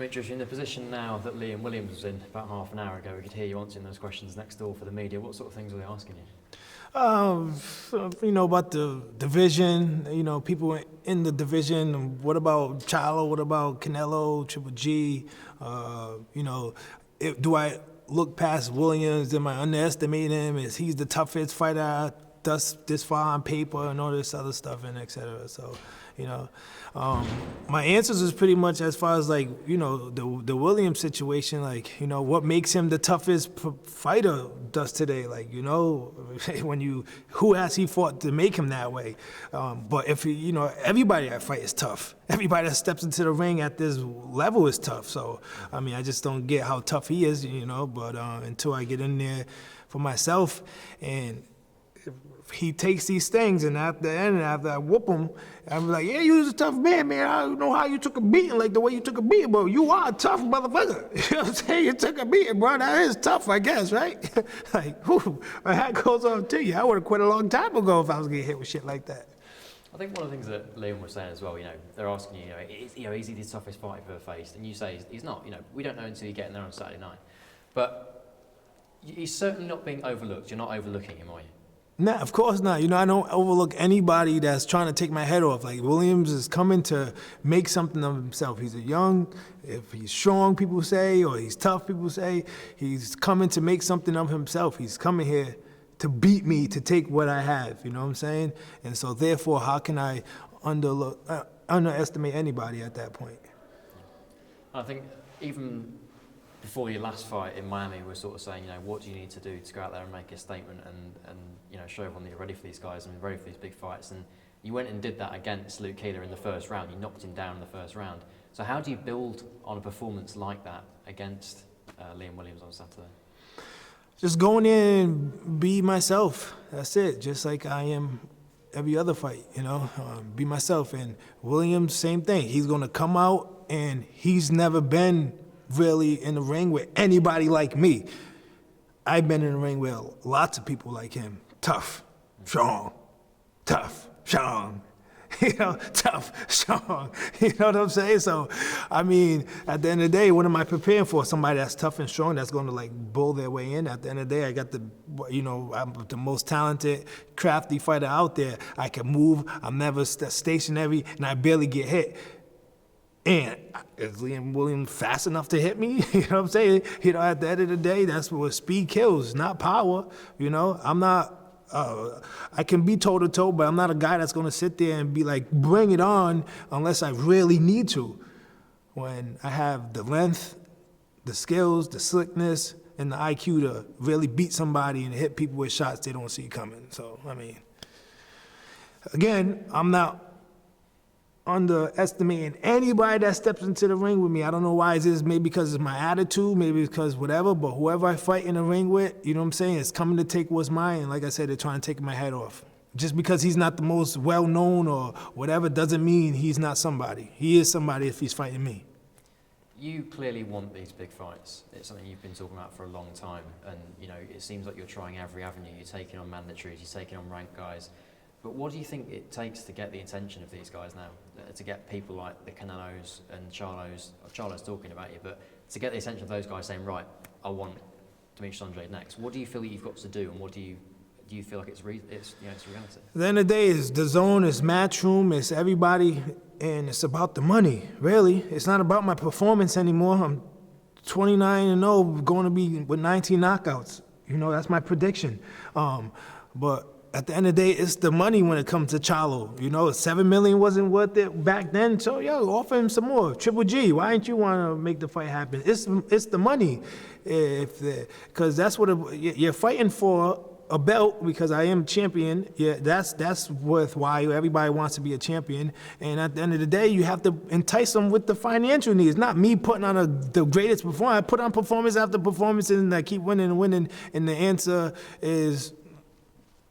Demetrius, you're in the position now that Liam Williams was in about half an hour ago. We could hear you answering those questions next door for the media. What sort of things were they asking you? You know, about the division, you know, people in the division. What about Charlo? What about Canelo, Triple G? You know, do I look past Williams? Am I underestimating him? Is he the toughest fighter this far on paper and all this other stuff and et cetera? So, you know, my answers is pretty much as far as like, you know, the Williams situation, like, you know, what makes him the toughest fighter does today, like, you know, who has he fought to make him that way? But if you know, everybody I fight is tough. Everybody that steps into the ring at this level is tough. So, I mean, I just don't get how tough he is, you know, but until I get in there for myself, and he takes these things, and at the end, after I whoop him, I'm like, yeah, you was a tough man. I don't know how you took a beating like the way you took a beating, but you are a tough motherfucker. You know what I'm saying? You took a beating, bro. That is tough, I guess, right? Like, whew, my hat goes off to you. I would have quit a long time ago if I was getting hit with shit like that. I think one of the things that Liam was saying as well, you know, they're asking you, is he the toughest fighter you've ever faced? And you say he's not. You know, we don't know until you get in there on Saturday night. But he's certainly not being overlooked. You're not overlooking him, are you? Nah, of course not. You know, I don't overlook anybody that's trying to take my head off. Like, Williams is coming to make something of himself. He's a young, if he's strong, people say, or he's tough, people say. He's coming to make something of himself. He's coming here to beat me, to take what I have, you know what I'm saying? And so therefore, how can I underestimate anybody at that point? I think even before your last fight in Miami, we're sort of saying, you know, what do you need to do to go out there and make a statement and you know, show everyone that you're ready for these guys and ready for these big fights. And you went and did that against Luke Keeler in the first round. You knocked him down in the first round. So how do you build on a performance like that against Liam Williams on Saturday? Just going in and be myself. That's it. Just like I am every other fight, you know, be myself. And Williams, same thing. He's going to come out, and he's never been really in the ring with anybody like me. I've been in the ring with lots of people like him. Tough, strong, you know, tough, strong, you know what I'm saying? So, I mean, at the end of the day, what am I preparing for? Somebody that's tough and strong that's going to like bull their way in. At the end of the day, I got the, you know, I'm the most talented, crafty fighter out there. I can move, I'm never stationary, and I barely get hit. And is Liam Williams fast enough to hit me? You know what I'm saying? You know, at the end of the day, that's what speed kills, not power. You know, I'm not, I can be toe-to-toe, but I'm not a guy that's going to sit there and be like, bring it on unless I really need to. When I have the length, the skills, the slickness, and the IQ to really beat somebody and hit people with shots they don't see coming. So, I mean, again, I'm not underestimating anybody that steps into the ring with me. I don't know why it is. Maybe because it's my attitude, maybe because whatever, but whoever I fight in the ring with, you know what I'm saying, is coming to take what's mine. And like I said, they're trying to take my head off. Just because he's not the most well-known or whatever doesn't mean he's not somebody. He is somebody if he's fighting me. You clearly want these big fights. It's something you've been talking about for a long time. And, you know, it seems like you're trying every avenue. You're taking on mandatories, you're taking on ranked guys. But what do you think it takes to get the attention of these guys now? To get people like the Canelos and Charlo's talking about you, but to get the attention of those guys saying, right, I want Demetrius Andrade next. What do you feel that you've got to do, and what do you feel like it's reality? At the end of the day, it's the zone, it's Matchroom, it's everybody, and it's about the money, really. It's not about my performance anymore. I'm 29-0, going to be with 19 knockouts. You know, that's my prediction. But at the end of the day, it's the money when it comes to Charlo. You know, $7 million wasn't worth it back then, so yo, offer him some more. Triple G, why didn't you want to make the fight happen? It's the money, because that's what you're fighting for. A belt, because I am champion. Yeah, that's worth why everybody wants to be a champion. And at the end of the day, you have to entice them with the financial needs. Not me putting on the greatest performance. I put on performance after performance, and I keep winning and winning. And the answer is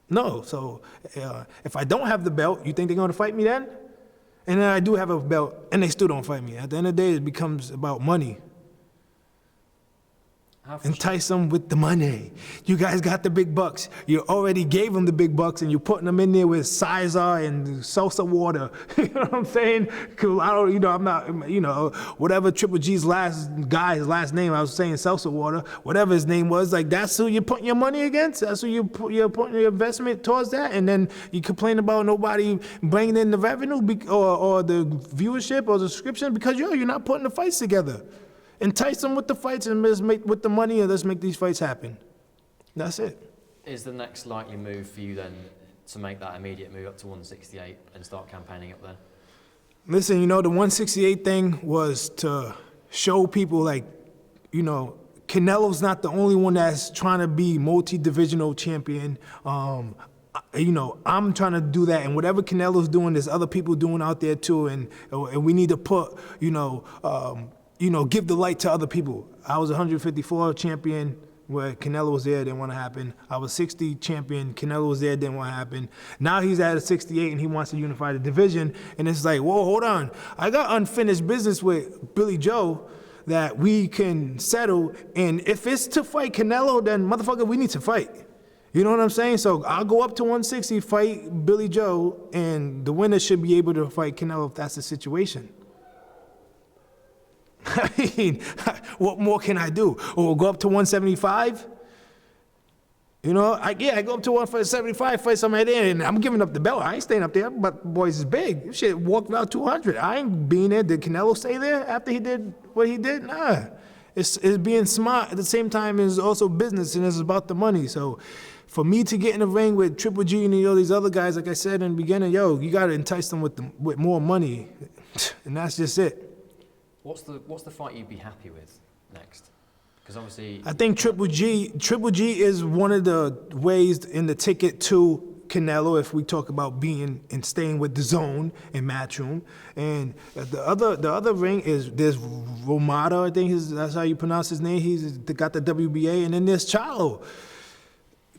No. So if I don't have the belt, you think they're going to fight me then? And then I do have a belt, and they still don't fight me. At the end of the day, it becomes about money. Entice them with the money. You guys got the big bucks. You already gave them the big bucks, and you're putting them in there with Sizer and salsa water. You know what I'm saying? Cause I don't, I'm not, whatever Triple G's last name, I was saying salsa water, whatever his name was, like that's who you're putting your money against. That's who you're putting your investment towards that, and then you complain about nobody bringing in the revenue or the viewership or the subscription because you're not putting the fights together. Entice them with the fights and let's make with the money and let's make these fights happen. That's it. Is the next likely move for you then to make that immediate move up to 168 and start campaigning up there? Listen, the 168 thing was to show people Canelo's not the only one that's trying to be multi-divisional champion. I'm trying to do that, and whatever Canelo's doing, there's other people doing out there too, and we need to put, give the light to other people. I was 154 champion where Canelo was there, didn't want to happen. I was 60 champion, Canelo was there, didn't want to happen. Now he's at a 68 and he wants to unify the division. And it's like, whoa, hold on. I got unfinished business with Billy Joe that we can settle. And if it's to fight Canelo, then motherfucker, we need to fight. You know what I'm saying? So I'll go up to 160, fight Billy Joe, and the winner should be able to fight Canelo if that's the situation. I mean, what more can I do? Or go up to 175? I go up to 175, fight somebody there, and I'm giving up the belt. I ain't staying up there, but boys is big. Shit, walked about 200. I ain't being there. Did Canelo stay there after he did what he did? Nah. It's being smart at the same time is also business, and it's about the money. So for me to get in the ring with Triple G and these other guys, like I said in the beginning, you got to entice them with more money, and that's just it. What's the fight you'd be happy with next? Because obviously, I think Triple G is one of the ways in the ticket to Canelo if we talk about being and staying with the zone and Matchroom. And the other ring is there's Romada, I think that's how you pronounce his name. He's got the WBA, and then there's Charlo.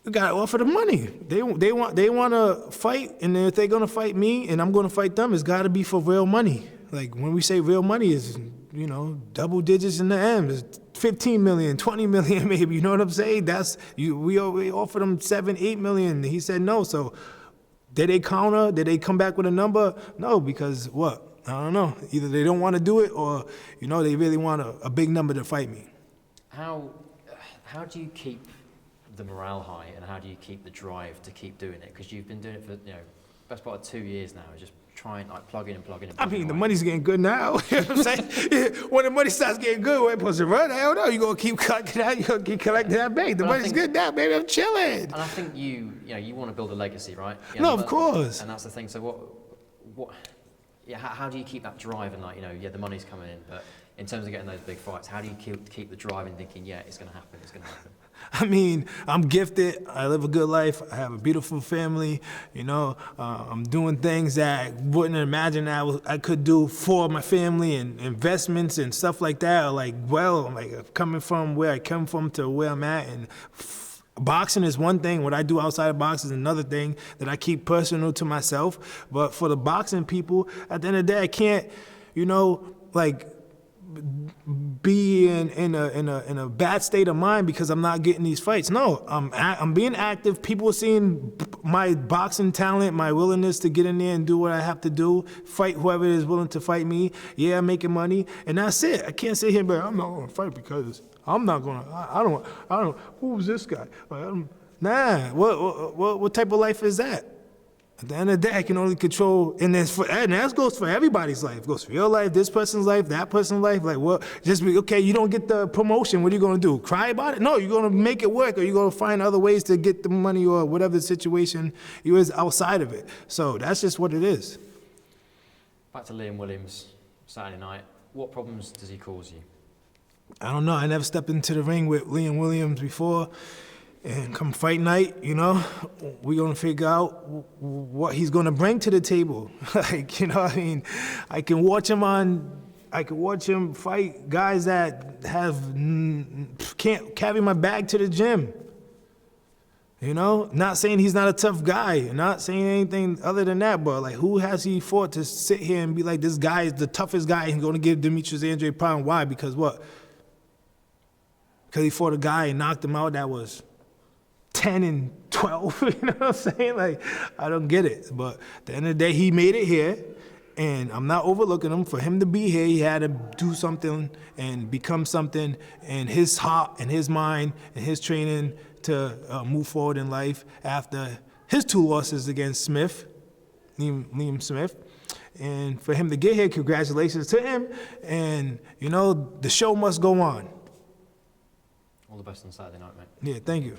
You gotta offer the money. They want to fight, and if they're gonna fight me and I'm gonna fight them, it's gotta be for real money. Like when we say real money is, double digits in the M. It's 15 million, 20 million maybe, you know what I'm saying? We offered him 7, 8 million. He said no. So did they counter? Did they come back with a number? No, because what? I don't know. Either they don't want to do it or, they really want a big number to fight me. How do you keep the morale high and how do you keep the drive to keep doing it? Because you've been doing it for, best part of 2 years now, just trying plug in. I mean, the money's getting good now. You know what I'm saying? When the money starts getting good, we're supposed to run. I don't know. You're going to keep collecting that. You're going to keep collecting that bank. The money's good now, baby. I'm chilling. And I think you want to build a legacy, right? No, of course. And that's the thing. So how do you keep that drive and the money's coming in, but in terms of getting those big fights, how do you keep the drive and thinking, it's going to happen, it's going to happen? I mean, I'm gifted. I live a good life. I have a beautiful family. I'm doing things that I wouldn't imagine I could do for my family and investments and stuff like that. Coming from where I come from to where I'm at. And boxing is one thing. What I do outside of boxing is another thing that I keep personal to myself. But for the boxing people, at the end of the day, I can't, be in a bad state of mind because I'm not getting these fights. No, I'm being active. People are seeing my boxing talent, my willingness to get in there and do what I have to do, fight whoever is willing to fight me. Yeah, I'm making money, and that's it. I can't sit here and be like, I'm not going to fight because I'm not going to. I don't. Who's this guy? Nah. What type of life is that? At the end of the day, I can only control, and that goes for everybody's life. It goes for your life, this person's life, that person's life. You don't get the promotion. What are you going to do? Cry about it? No, you're going to make it work, or you're going to find other ways to get the money or whatever the situation is outside of it. So that's just what it is. Back to Liam Williams, Saturday night. What problems does he cause you? I don't know. I never stepped into the ring with Liam Williams before. And come fight night, we're going to figure out what he's going to bring to the table. I can watch him fight guys that can't carry my bag to the gym. You know, not saying he's not a tough guy, not saying anything other than that, but like, who has he fought to sit here and be like, this guy is the toughest guy and going to give Demetrius Andrade a problem? Why? Because what? Because he fought a guy and knocked him out that was 10 and 12, you know what I'm saying? Like, I don't get it. But at the end of the day, he made it here, and I'm not overlooking him. For him to be here, he had to do something and become something, and his heart and his mind and his training to move forward in life after his 2 losses against Liam Smith. And for him to get here, congratulations to him. And, you know, the show must go on. All the best on Saturday night, mate. Yeah, thank you.